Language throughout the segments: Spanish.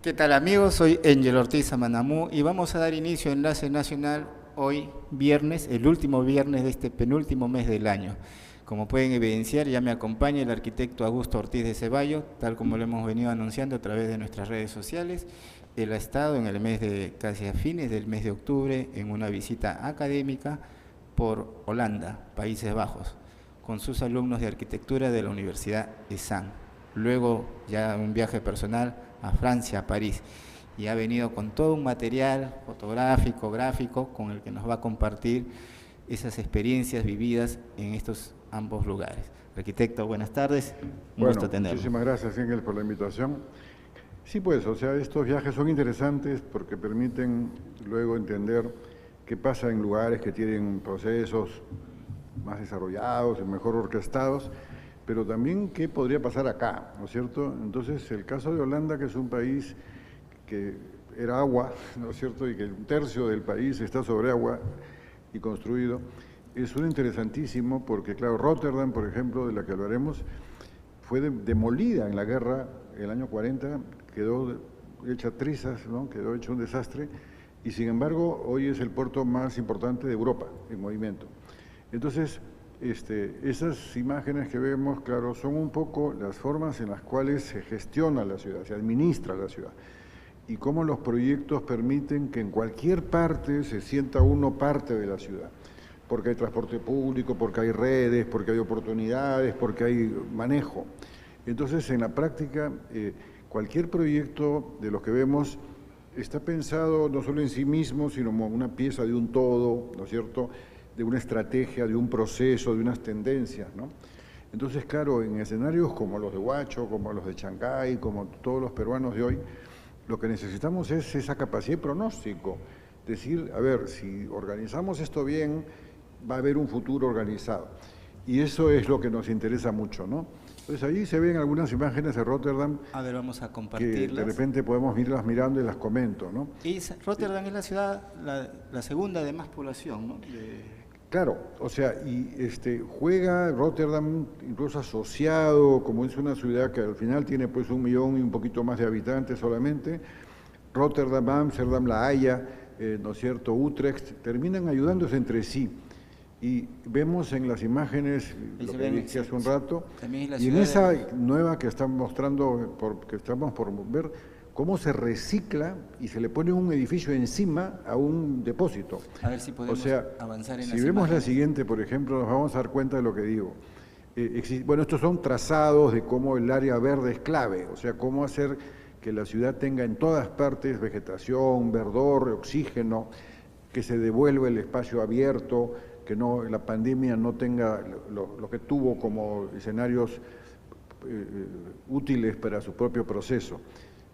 ¿Qué tal amigos? Soy Angel Ortiz Amanamú y vamos a dar inicio a Enlace Nacional hoy viernes, el último viernes de este penúltimo mes del año. Como pueden evidenciar, ya me acompaña el arquitecto Augusto Ortiz de Ceballos, tal como lo hemos venido anunciando a través de nuestras redes sociales. Él ha estado en el mes de, casi a fines del mes de octubre, en una visita académica por Holanda, Países Bajos, con sus alumnos de arquitectura de la Universidad ESAN. Luego ya un viaje personal a Francia, a París, y ha venido con todo un material fotográfico, gráfico, con el que nos va a compartir esas experiencias vividas en estos ambos lugares. Arquitecto, buenas tardes, un gusto Bueno, tenerlo. muchísimas gracias, Ángel, por la invitación. Sí, pues, o sea, estos viajes son interesantes porque permiten luego entender qué pasa en lugares que tienen procesos más desarrollados, mejor orquestados, pero también qué podría pasar acá, ¿no es cierto? Entonces, el caso de Holanda, que es un país que era agua, ¿no es cierto?, y que un tercio del país está sobre agua y construido, es un interesantísimo porque, claro, Rotterdam, por ejemplo, de la que hablaremos, fue demolida en la guerra el año 40, quedó hecha trizas, ¿no? Quedó hecho un desastre, y sin embargo hoy es el puerto más importante de Europa en movimiento. Entonces, esas imágenes que vemos, claro, son un poco las formas en las cuales se gestiona la ciudad, se administra la ciudad, y cómo los proyectos permiten que en cualquier parte se sienta uno parte de la ciudad, porque hay transporte público, porque hay redes, porque hay oportunidades, porque hay manejo. Entonces, en la práctica, cualquier proyecto de los que vemos está pensado no solo en sí mismo, sino como una pieza de un todo, ¿no es cierto?, de una estrategia, de un proceso, de unas tendencias, ¿no? Entonces, claro, en escenarios como los de Huacho, como los de Chancay, como todos los peruanos de hoy, lo que necesitamos es esa capacidad de pronóstico, decir, a ver, si organizamos esto bien, va a haber un futuro organizado. Y eso es lo que nos interesa mucho, ¿no? Entonces ahí se ven algunas imágenes de Rotterdam. A ver, vamos a que de compartirlas. repente podemos irlas mirando y las comento, ¿no? Y Rotterdam es la ciudad, la segunda de más población, ¿no? Claro, o sea, y juega Rotterdam incluso asociado, como es una ciudad que al final tiene pues 1 millón y un poquito más de habitantes solamente, Rotterdam, Ámsterdam, La Haya, ¿no es cierto?, Utrecht, terminan ayudándose entre sí. Y vemos en las imágenes, lo que dije hace un rato, y en esa nueva que están mostrando, que estamos por ver, cómo se recicla y se le pone un edificio encima a un depósito. A ver si podemos avanzar en si las vemos imágenes. la siguiente, por ejemplo, nos vamos a dar cuenta de lo que digo. Bueno, estos son trazados de cómo el área verde es clave, o sea, cómo hacer que la ciudad tenga en todas partes vegetación, verdor, oxígeno, que se devuelva el espacio abierto, que no, la pandemia no tenga lo que tuvo como escenarios útiles para su propio proceso.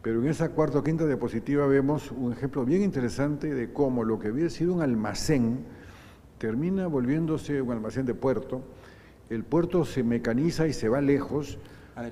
Pero en esa cuarta o quinta diapositiva vemos un ejemplo bien interesante de cómo lo que había sido un almacén termina volviéndose un almacén de puerto. El puerto se mecaniza y se va lejos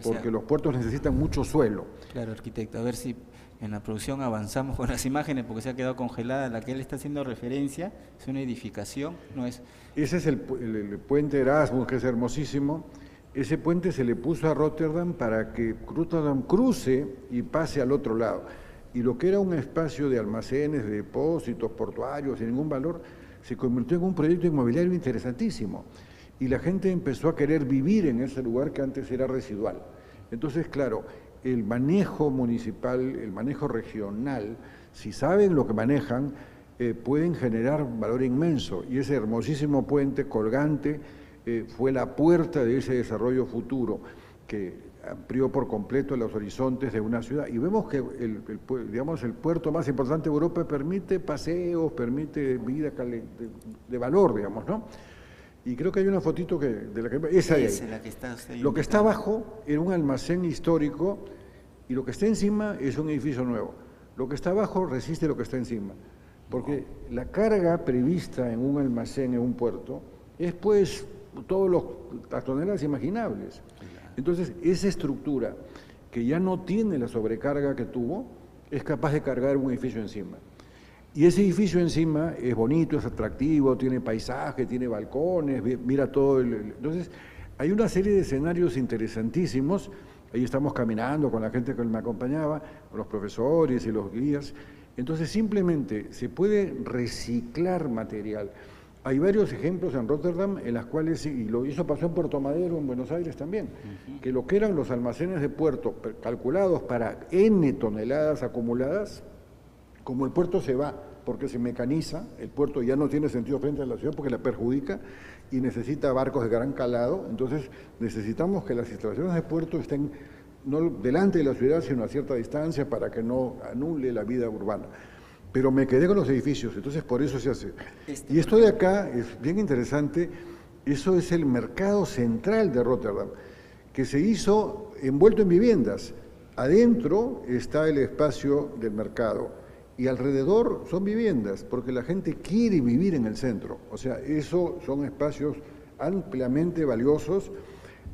porque los puertos necesitan mucho suelo. Claro, arquitecto, a ver si en la producción avanzamos con las imágenes porque se ha quedado congelada. La que él está haciendo referencia es una edificación, no es... Ese es el puente Erasmus, que es hermosísimo. Ese puente se le puso a Rotterdam para que Rotterdam cruce y pase al otro lado. Y lo que era un espacio de almacenes, de depósitos portuarios, sin ningún valor, se convirtió en un proyecto inmobiliario interesantísimo. Y la gente empezó a querer vivir en ese lugar que antes era residual. Entonces, claro, el manejo municipal, el manejo regional, si saben lo que manejan, pueden generar valor inmenso. Y ese hermosísimo puente colgante fue la puerta de ese desarrollo futuro que amplió por completo los horizontes de una ciudad. Y vemos que digamos, el puerto más importante de Europa permite paseos, permite vida de valor, digamos, ¿no? Y creo que hay una fotito de la que... Esa de ahí. La que está lo que está abajo era un almacén histórico y lo que está encima es un edificio nuevo. Lo que está abajo resiste lo que está encima. Porque la carga prevista en un almacén, en un puerto, es pues todas las toneladas imaginables. Entonces, esa estructura que ya no tiene la sobrecarga que tuvo, es capaz de cargar un edificio encima. Y ese edificio encima es bonito, es atractivo, tiene paisaje, tiene balcones, mira todo. Entonces, hay una serie de escenarios interesantísimos Ahí estamos caminando con la gente que me acompañaba, con los profesores y los guías. Entonces simplemente se puede reciclar material. Hay varios ejemplos en Rotterdam en las cuales, y eso pasó en Puerto Madero, en Buenos Aires también, que lo que eran los almacenes de puerto calculados para N toneladas acumuladas, como el puerto se va porque se mecaniza, el puerto ya no tiene sentido frente a la ciudad porque la perjudica y necesita barcos de gran calado, entonces necesitamos que las instalaciones de puerto estén no delante de la ciudad, sino a cierta distancia para que no anule la vida urbana. Pero me quedé con los edificios, entonces por eso se hace. Y esto de acá es bien interesante, eso es el mercado central de Rotterdam, que se hizo envuelto en viviendas. Adentro está el espacio del mercado y alrededor son viviendas, porque la gente quiere vivir en el centro. O sea, eso son espacios ampliamente valiosos.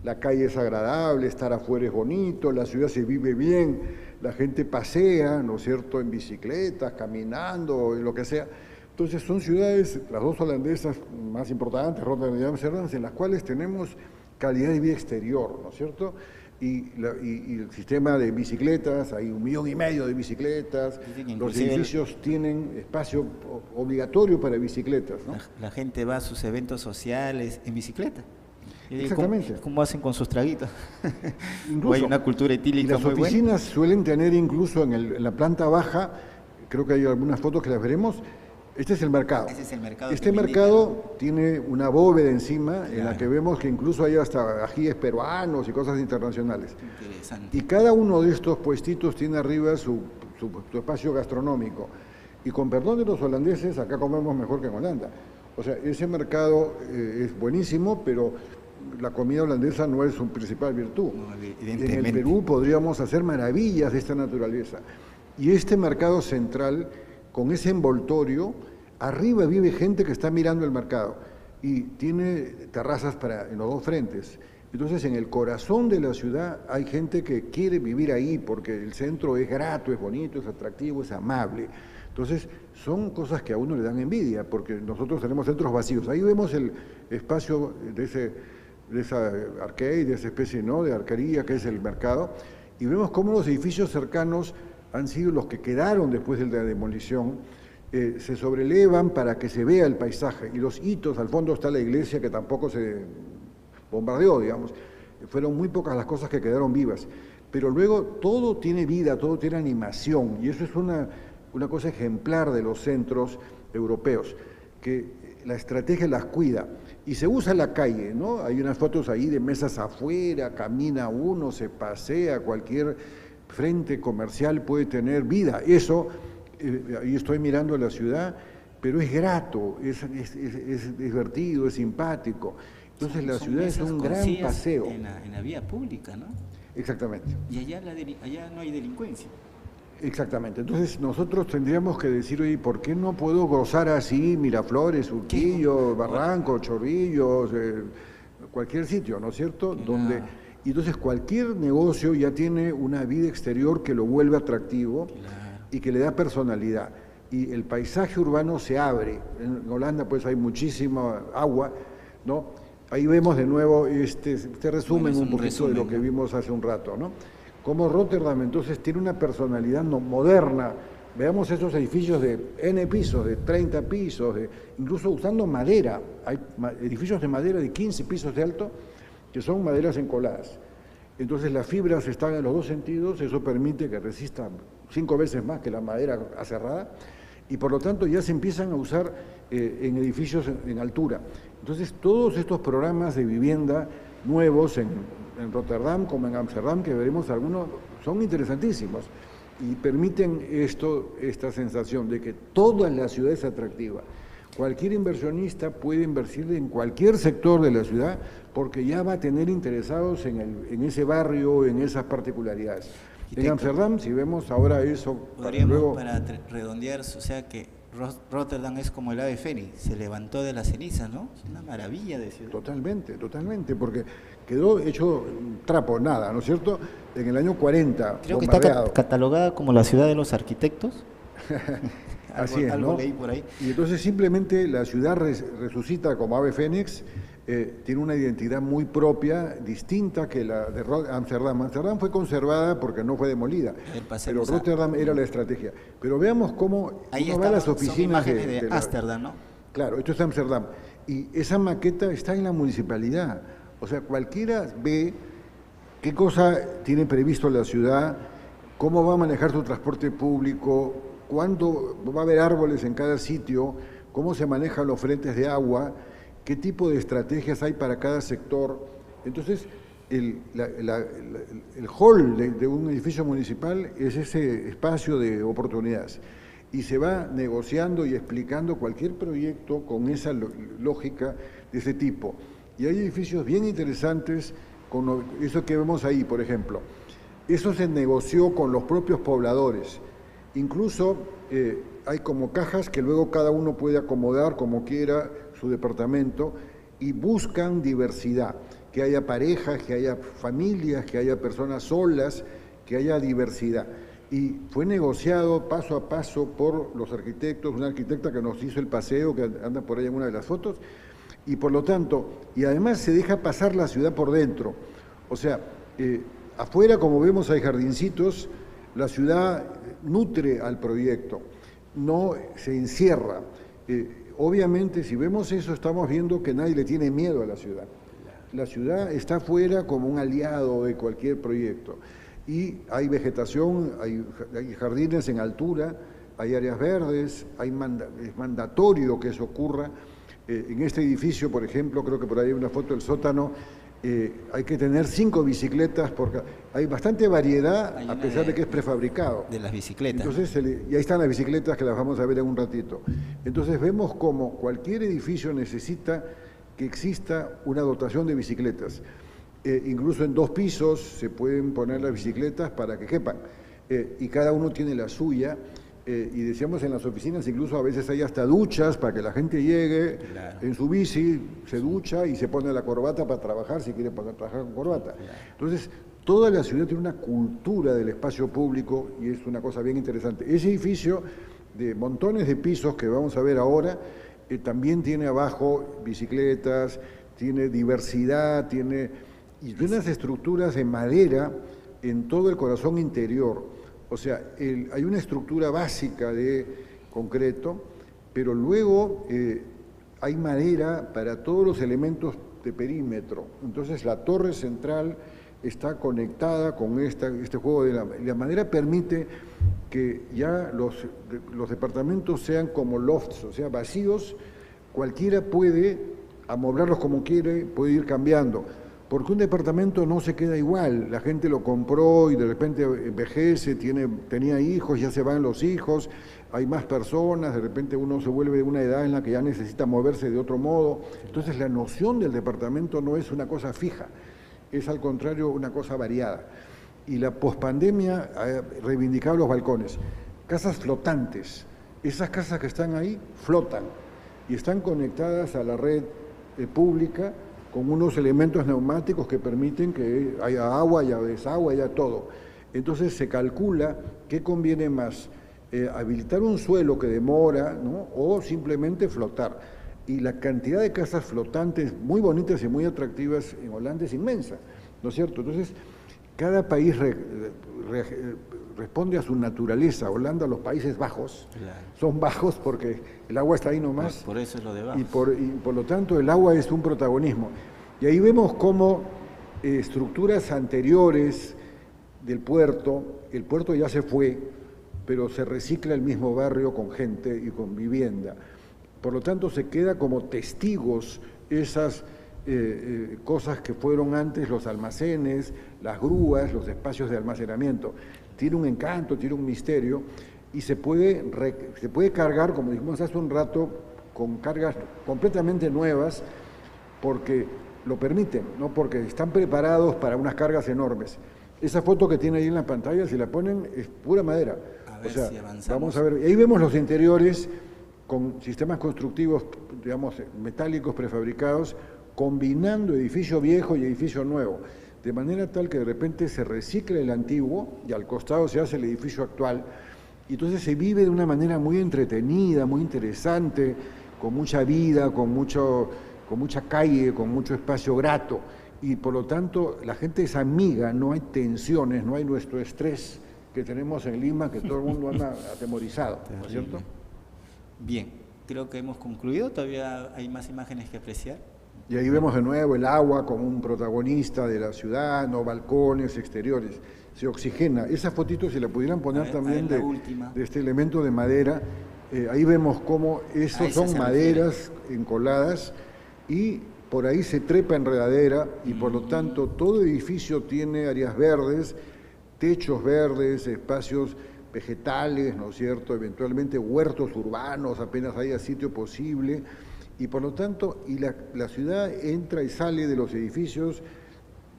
La calle es agradable, estar afuera es bonito, la ciudad se vive bien, la gente pasea, ¿no es cierto?, en bicicletas, caminando, en lo que sea. Entonces son ciudades, las dos holandesas más importantes, Rotterdam y Ámsterdam, en las cuales tenemos calidad de vida exterior, ¿no es cierto? Y el sistema de bicicletas, hay 1,5 millones de bicicletas, los edificios tienen espacio obligatorio para bicicletas, ¿no? La gente va a sus eventos sociales en bicicleta. Exactamente. ¿Cómo hacen con sus traguitos? Incluso, o hay una cultura etílica. Y las oficinas suelen tener incluso en la planta baja, creo que hay algunas fotos que las veremos, este es el mercado. Ese es el mercado. Este mercado tiene una bóveda encima en la que vemos que incluso hay hasta ajíes peruanos y cosas internacionales. Interesante. Y cada uno de estos puestitos tiene arriba su espacio gastronómico. Y con perdón de los holandeses, acá comemos mejor que en Holanda. O sea, ese mercado es buenísimo, pero la comida holandesa no es su principal virtud. No, en el Perú podríamos hacer maravillas de esta naturaleza. Y este mercado central, con ese envoltorio, arriba vive gente que está mirando el mercado y tiene terrazas en los dos frentes. Entonces, en el corazón de la ciudad hay gente que quiere vivir ahí porque el centro es grato, es bonito, es atractivo, es amable. Entonces, son cosas que a uno le dan envidia, porque nosotros tenemos centros vacíos. Ahí vemos el espacio de esa arcade, de esa especie, ¿no?, de arquería que es el mercado, y vemos cómo los edificios cercanos han sido los que quedaron después de la demolición, se sobrelevan para que se vea el paisaje, y los hitos, al fondo está la iglesia que tampoco se bombardeó, digamos, fueron muy pocas las cosas que quedaron vivas, pero luego todo tiene vida, todo tiene animación, y eso es una cosa ejemplar de los centros europeos, que la estrategia las cuida, y se usa la calle, ¿no? Hay unas fotos ahí de mesas afuera, camina uno, se pasea, cualquier frente comercial puede tener vida, eso, ahí estoy mirando la ciudad, pero es grato, es divertido, es simpático, entonces la ciudad es un gran paseo. En la vía pública, ¿no? Exactamente. Y allá no hay delincuencia. Exactamente, entonces nosotros tendríamos que decir, oye, ¿por qué no puedo gozar así Miraflores, Urquillo, Barranco, Chorrillos, cualquier sitio, ¿no es cierto? Donde, y entonces cualquier negocio ya tiene una vida exterior que lo vuelve atractivo y que le da personalidad. Y el paisaje urbano se abre. En Holanda pues hay muchísima agua, ¿no? Ahí vemos de nuevo este resumen un poquito de lo que vimos hace un rato, ¿no? Como Rotterdam entonces tiene una personalidad moderna. Veamos esos edificios de N pisos, de 30 pisos, incluso usando madera. Hay edificios de madera de 15 pisos de alto que son maderas encoladas. Entonces las fibras están en los dos sentidos, eso permite que resista 5 veces más que la madera aserrada y por lo tanto ya se empiezan a usar en edificios en altura. Entonces todos estos programas de vivienda nuevos en Rotterdam como en Ámsterdam, que veremos algunos, son interesantísimos y permiten esta sensación de que toda la ciudad es atractiva. Cualquier inversionista puede invertir en cualquier sector de la ciudad porque ya va a tener interesados en ese barrio, en esas particularidades. En Ámsterdam, si vemos ahora eso... Podríamos, para redondear, o sea que Rotterdam es como el ave fénix, se levantó de las cenizas, ¿no? Es una maravilla de ciudad. Totalmente, porque quedó hecho trapo, nada, ¿no es cierto? En el año 40, creo que está catalogada como la ciudad de los arquitectos. Así es, algo ¿no? leí por ahí. Y entonces simplemente la ciudad resucita como ave fénix tiene una identidad muy propia, distinta que la de Ámsterdam. Ámsterdam fue conservada porque no fue demolida, pero Róterdam era la estrategia. Pero veamos cómo uno va a las oficinas de Ámsterdam, ¿no? Claro, esto es Ámsterdam. Y esa maqueta está en la municipalidad. O sea, cualquiera ve qué cosa tiene previsto la ciudad, cómo va a manejar su transporte público, cuándo va a haber árboles en cada sitio, cómo se manejan los frentes de agua, qué tipo de estrategias hay para cada sector. Entonces, el hall de un edificio municipal es ese espacio de oportunidades. Y se va negociando y explicando cualquier proyecto con esa lógica de ese tipo. Y hay edificios bien interesantes, con eso que vemos ahí, por ejemplo. Eso se negoció con los propios pobladores. Incluso hay como cajas que luego cada uno puede acomodar como quiera su departamento y buscan diversidad, que haya parejas, que haya familias, que haya personas solas, que haya diversidad. Y fue negociado paso a paso por los arquitectos, una arquitecta que nos hizo el paseo, que anda por ahí en una de las fotos, y por lo tanto, y además se deja pasar la ciudad por dentro. O sea, afuera, como vemos, hay jardincitos, la ciudad nutre al proyecto, no se encierra. Obviamente, si vemos eso, estamos viendo que nadie le tiene miedo a la ciudad. La ciudad está afuera como un aliado de cualquier proyecto. Y hay vegetación, hay jardines en altura, hay áreas verdes, es mandatorio que eso ocurra. En este edificio, por ejemplo, creo que por ahí hay una foto del sótano, hay que tener 5 bicicletas porque hay bastante variedad a pesar de que es prefabricado. De las bicicletas. Entonces, y ahí están las bicicletas que las vamos a ver en un ratito. Entonces vemos como cualquier edificio necesita que exista una dotación de bicicletas. Incluso en 2 pisos se pueden poner las bicicletas para que quepan. Y cada uno tiene la suya. Y decíamos en las oficinas, incluso a veces hay hasta duchas para que la gente llegue en su bici, se ducha y se pone la corbata para trabajar, si quiere trabajar con corbata. Entonces, toda la ciudad tiene una cultura del espacio público y es una cosa bien interesante. Ese edificio de montones de pisos que vamos a ver ahora, también tiene abajo bicicletas, tiene diversidad, tiene unas estructuras de madera en todo el corazón interior. O sea, hay una estructura básica de concreto, pero luego hay madera para todos los elementos de perímetro. Entonces la torre central está conectada con este juego de la madera, permite que ya los departamentos sean como lofts, o sea, vacíos, cualquiera puede amoblarlos como quiere, puede ir cambiando. Porque un departamento no se queda igual, la gente lo compró y de repente envejece, tenía hijos, ya se van los hijos, hay más personas, de repente uno se vuelve de una edad en la que ya necesita moverse de otro modo. Entonces la noción del departamento no es una cosa fija, es al contrario una cosa variada. Y la pospandemia ha reivindicado los balcones, casas flotantes, esas casas que están ahí flotan y están conectadas a la red pública, con unos elementos neumáticos que permiten que haya agua, haya desagüe, haya todo. Entonces se calcula qué conviene más, habilitar un suelo que demora, ¿no? O simplemente flotar. Y la cantidad de casas flotantes muy bonitas y muy atractivas en Holanda es inmensa, ¿no es cierto? Entonces, cada país responde a su naturaleza. Holanda, los Países Bajos, son bajos porque el agua está ahí nomás. Por eso es lo de bajo. Y por lo tanto el agua es un protagonismo. Y ahí vemos cómo estructuras anteriores del puerto, el puerto ya se fue, pero se recicla el mismo barrio con gente y con vivienda. Por lo tanto se queda como testigos esas cosas que fueron antes los almacenes, las grúas, los espacios de almacenamiento. Tiene un encanto, tiene un misterio y se puede cargar, como dijimos hace un rato, con cargas completamente nuevas porque lo permiten, ¿no? Porque están preparados para unas cargas enormes. Esa foto que tiene ahí en la pantalla, si la ponen, es pura madera. A ver si avanzamos. Vamos a ver, ahí vemos los interiores con sistemas constructivos, digamos, metálicos prefabricados, combinando edificio viejo y edificio nuevo, de manera tal que de repente se recicla el antiguo y al costado se hace el edificio actual, y entonces se vive de una manera muy entretenida, muy interesante, con mucha vida, con mucho con mucha calle, con mucho espacio grato, y por lo tanto la gente es amiga, no hay tensiones, no hay nuestro estrés que tenemos en Lima, que todo el mundo anda atemorizado, ¿no es cierto? Bien, creo que hemos concluido, todavía hay más imágenes que apreciar. Y ahí vemos de nuevo el agua como un protagonista de la ciudad, no balcones, exteriores, se oxigena. Esa fotito, si la pudieran poner también de este elemento de madera, ahí vemos cómo esos son maderas encoladas y por ahí se trepa enredadera y por lo tanto todo edificio tiene áreas verdes, techos verdes, espacios vegetales, ¿no es cierto?, eventualmente huertos urbanos, apenas haya sitio posible, y por lo tanto, la ciudad entra y sale de los edificios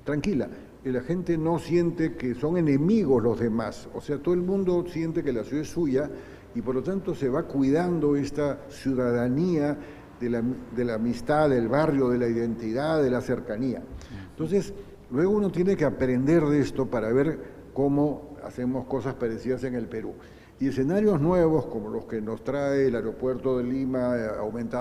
tranquila, y la gente no siente que son enemigos los demás, o sea, todo el mundo siente que la ciudad es suya, y por lo tanto se va cuidando esta ciudadanía de la amistad, del barrio, de la identidad, de la cercanía. Entonces, luego uno tiene que aprender de esto para ver cómo hacemos cosas parecidas en el Perú. Y escenarios nuevos, como los que nos trae el aeropuerto de Lima, aumentado